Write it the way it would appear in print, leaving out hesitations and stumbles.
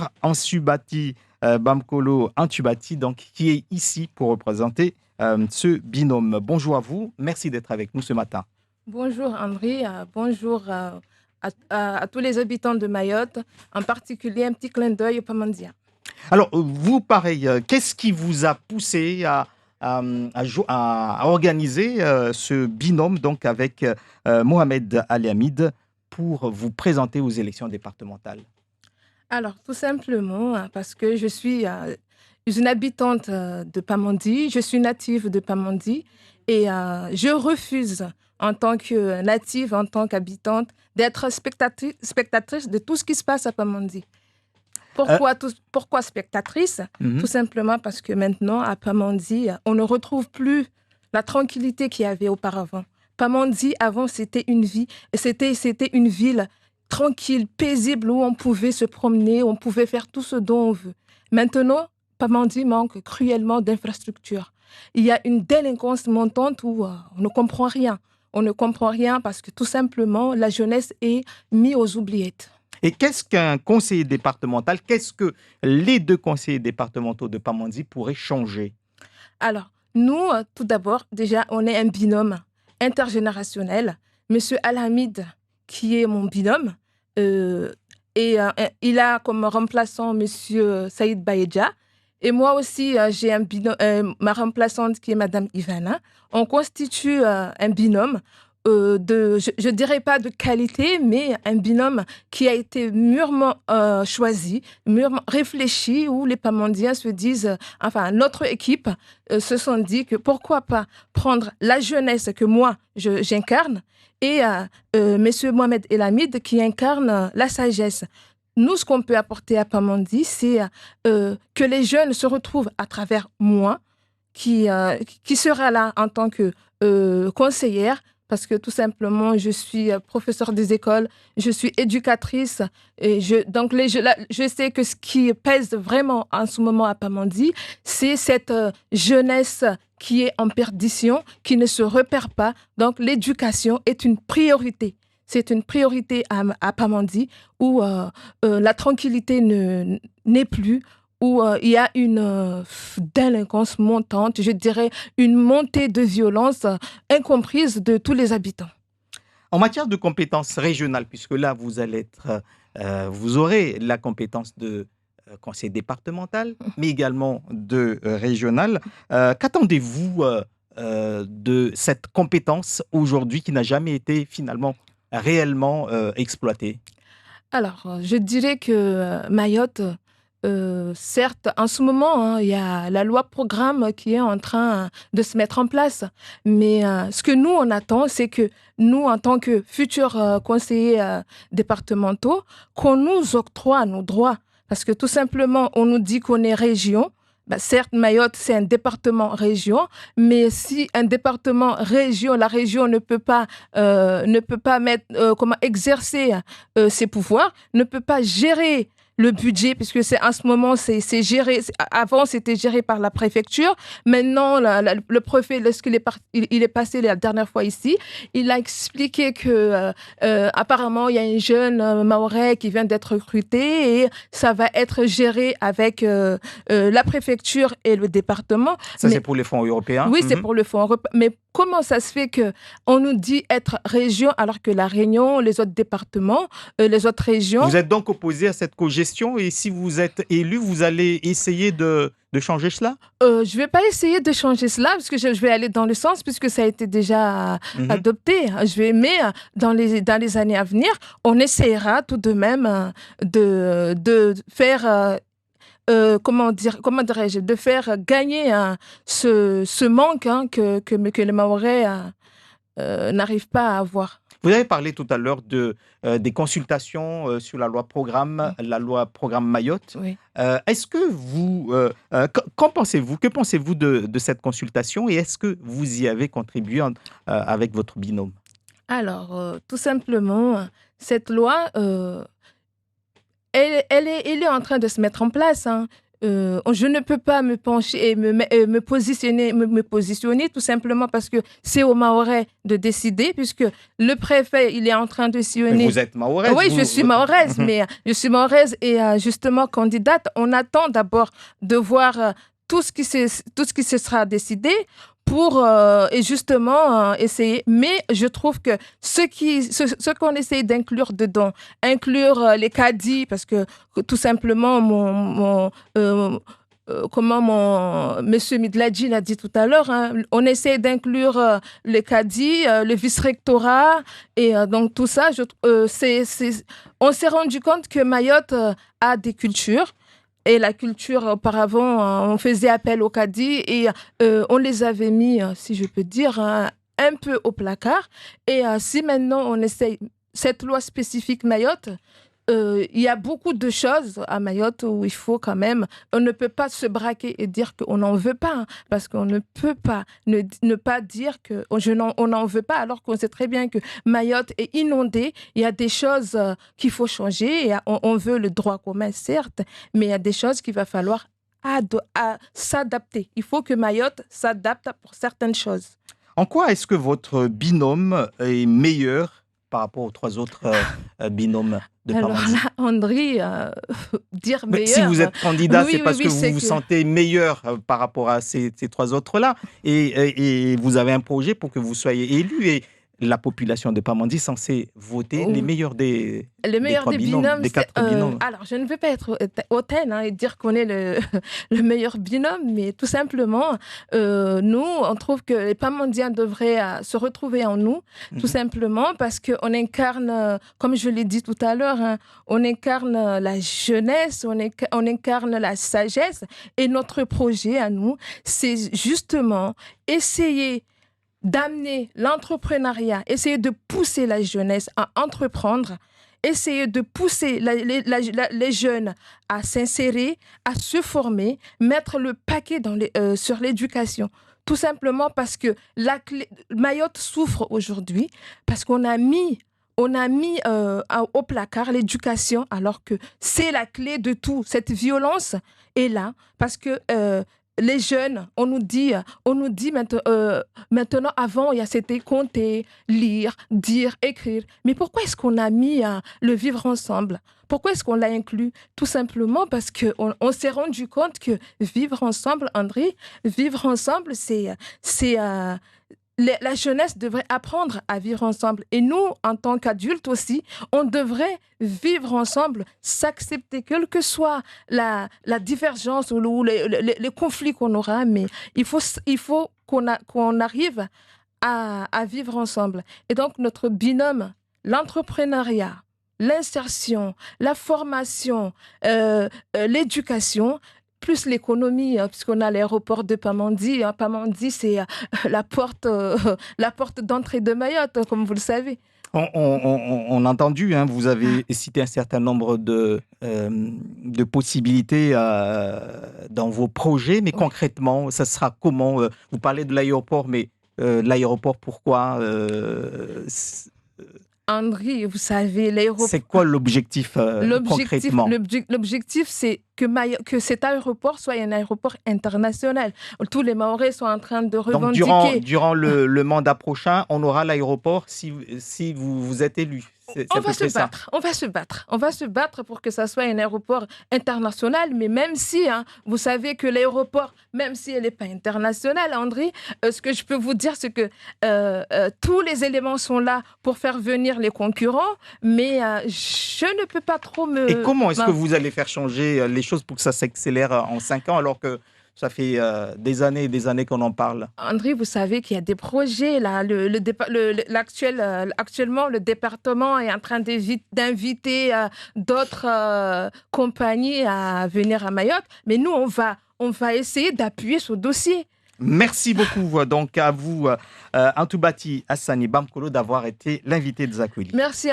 Bonjour Ansubati Bamkolo Antubati, donc, qui est ici pour représenter ce binôme. Bonjour à vous, merci d'être avec nous ce matin. Bonjour André, bonjour à tous les habitants de Mayotte, en particulier un petit clin d'œil au Pamandia. Alors, vous, pareil, qu'est-ce qui vous a poussé à organiser ce binôme donc, avec Mohamed Ali Hamid pour vous présenter aux élections départementales? Alors, tout simplement parce que je suis une habitante de Pamandi, je suis native de Pamandi et je refuse en tant que native, en tant qu'habitante, d'être spectatrice de tout ce qui se passe à Pamandi. Euh, Pourquoi spectatrice? Tout mhm. simplement parce que maintenant, à Pamandi, on ne retrouve plus la tranquillité qu'il y avait auparavant. Pamandi, avant, c'était une vie, c'était une ville tranquille, paisible, où on pouvait se promener, on pouvait faire tout ce dont on veut. Maintenant, Pamandi manque cruellement d'infrastructures. Il y a une délinquance montante où on ne comprend rien. On ne comprend rien parce que tout simplement, la jeunesse est mise aux oubliettes. Et qu'est-ce qu'un conseiller départemental? Qu'est-ce que les deux conseillers départementaux de Pamandzi pourraient changer? Alors, nous, tout d'abord, déjà, on est un binôme intergénérationnel. Monsieur Alhamid, qui est mon binôme, euh, il a comme remplaçant Monsieur Saïd Baïdja. Et moi aussi, j'ai un binôme, ma remplaçante qui est Madame Ivana. On constitue un binôme je dirais pas de qualité, mais un binôme qui a été mûrement choisi, mûrement réfléchi, où les Pamandiens se disent, enfin, notre équipe se sont dit que pourquoi pas prendre la jeunesse que moi, j'incarne et Monsieur Mohamed Elamid qui incarne la sagesse. Nous, ce qu'on peut apporter à Pamandi, c'est que les jeunes se retrouvent à travers moi, qui sera là en tant que conseillère, parce que tout simplement, je suis professeure des écoles, je suis éducatrice, et donc je sais que ce qui pèse vraiment en ce moment à Pamandi, c'est cette jeunesse qui est en perdition, qui ne se repère pas. Donc l'éducation est une priorité. C'est une priorité à Pamandi où la tranquillité n'est plus, où il y a une délinquance montante, je dirais une montée de violence incomprise de tous les habitants. En matière de compétences régionales, puisque là, vous aurez la compétence de conseil départemental, mais également de régional. Qu'attendez-vous de cette compétence aujourd'hui qui n'a jamais été finalement réellement exploitée? Alors, je dirais que Mayotte, certes, en ce moment, hein, il y a la loi programme qui est en train de se mettre en place. Mais ce que nous, on attend, c'est que nous, en tant que futurs conseillers départementaux, qu'on nous octroie nos droits. Parce que tout simplement, on nous dit qu'on est région. Bah, certes, Mayotte, c'est un département-région, mais si un département-région, la région ne peut pas exercer ses pouvoirs, ne peut pas gérer le budget, puisque c'est en ce moment, c'est géré. Avant, c'était géré par la préfecture. Maintenant, le préfet, lorsqu'il il est passé la dernière fois ici, il a expliqué que apparemment, il y a un jeune Mahorais qui vient d'être recruté et ça va être géré avec la préfecture et le département. Ça, c'est pour les fonds européens. Oui, c'est pour le fonds européen. Mais comment ça se fait qu'on nous dit être région alors que la Réunion, les autres départements, les autres régions... Vous êtes donc opposé à cette cogestion et si vous êtes élu, vous allez essayer de changer cela? Je ne vais pas essayer de changer cela parce que je vais aller dans le sens puisque ça a été déjà adopté. Mais dans les années à venir, on essaiera tout de même de faire... comment dirais-je, de faire gagner ce manque que les Mahorais n'arrivent pas à avoir. Vous avez parlé tout à l'heure des consultations sur la loi programme Mayotte. Oui. Est-ce que qu'en pensez-vous? Que pensez-vous de cette consultation et est-ce que vous y avez contribué avec votre binôme? Alors, tout simplement, cette loi, elle est en train de se mettre en place. Hein. je ne peux pas me pencher et me positionner tout simplement parce que c'est aux Mahorais de décider, puisque le préfet, il est en train de Mais sillonner. vous êtes mahoraise. Oui, je suis mahoraise, mais je suis mahoraise et justement candidate. On attend d'abord de voir tout ce qui se sera décidé pour et justement essayer. Mais je trouve que ce qu'on essaye d'inclure dedans, inclure les caddies, parce que tout simplement comment monsieur Midladji l'a dit tout à l'heure, hein, on essaie d'inclure les caddies, le vice-rectorat, et donc tout ça, on s'est rendu compte que Mayotte a des cultures. Et la culture, auparavant, on faisait appel aux caddies et on les avait mis, si je peux dire, un peu au placard. Et si maintenant on essaye cette loi spécifique Mayotte, il y a beaucoup de choses à Mayotte où il faut quand même, on ne peut pas se braquer et dire qu'on n'en veut pas, hein, parce qu'on ne peut pas ne pas dire on n'en veut pas, alors qu'on sait très bien que Mayotte est inondée. Il y a des choses qu'il faut changer. On veut le droit commun, certes, mais il y a des choses qu'il va falloir s'adapter. Il faut que Mayotte s'adapte pour certaines choses. En quoi est-ce que votre binôme est meilleur par rapport aux 3 autres binômes de Alors Pamandzi? là, André, dire Mais meilleur. si vous êtes candidat, Oui, c'est oui, parce oui, que vous c'est vous que- sentez meilleur par rapport à ces 3 autres-là. Et vous avez un projet pour que vous soyez élu. Et la population de Pamandzi est censée voter les Oh, meilleurs des le meilleur 3 des binômes, binômes, des 4 binômes. alors, je ne veux pas être hautaine et dire qu'on est le meilleur binôme, mais tout simplement, nous, on trouve que les Pamandiens devraient se retrouver en nous, tout Mhm. simplement parce qu'on incarne, comme je l'ai dit tout à l'heure, hein, on incarne la jeunesse, on incarne la sagesse, et notre projet à nous, c'est justement essayer d'amener l'entrepreneuriat, essayer de pousser la jeunesse à entreprendre, essayer de pousser les jeunes à s'insérer, à se former, mettre le paquet sur l'éducation. Tout simplement parce que Mayotte souffre aujourd'hui, parce qu'on a mis au placard l'éducation, alors que c'est la clé de tout. Cette violence est là parce que les jeunes, on nous dit maintenant, avant, c'était compter, lire, dire, écrire. Mais pourquoi est-ce qu'on a mis le vivre ensemble? Pourquoi est-ce qu'on l'a inclus? Tout simplement parce qu'on s'est rendu compte que vivre ensemble, André, vivre ensemble, la jeunesse devrait apprendre à vivre ensemble. Et nous, en tant qu'adultes aussi, on devrait vivre ensemble, s'accepter, quelle que soit la divergence ou les conflits qu'on aura, mais il faut qu'on arrive à vivre ensemble. Et donc, notre binôme, l'entrepreneuriat, l'insertion, la formation, l'éducation, plus l'économie, puisqu'on a l'aéroport de Pamandzi. Pamandzi, c'est la porte d'entrée de Mayotte, comme vous le savez. On a entendu, hein, vous avez cité un certain nombre de possibilités dans vos projets, mais Oui. concrètement, ça sera comment? Vous parlez de l'aéroport, mais l'aéroport, pourquoi? André, vous savez, l'aéroport. C'est quoi l'objectif concrètement? L'objectif, c'est que cet aéroport soit un aéroport international. Tous les Mahorais sont en train de Donc, revendiquer. durant le mandat prochain, on aura l'aéroport si vous êtes élu. C'est On à va peu se près ça. battre, on va se battre. On va se battre pour que ça soit un aéroport international, mais même si, hein, vous savez que l'aéroport, même si elle n'est pas internationale, André, ce que je peux vous dire, c'est que tous les éléments sont là pour faire venir les concurrents, mais je ne peux pas trop Et comment est-ce que vous allez faire changer les choses pour que ça s'accélère en 5 ans, alors que ça fait des années et des années qu'on en parle? André, vous savez qu'il y a des projets là. Actuellement, le département est en train d'inviter d'autres compagnies à venir à Mayotte. Mais nous, on va essayer d'appuyer ce dossier. Merci beaucoup donc à vous, Antoubati Hassani Bamkolo, d'avoir été l'invité de Zakweli. Merci.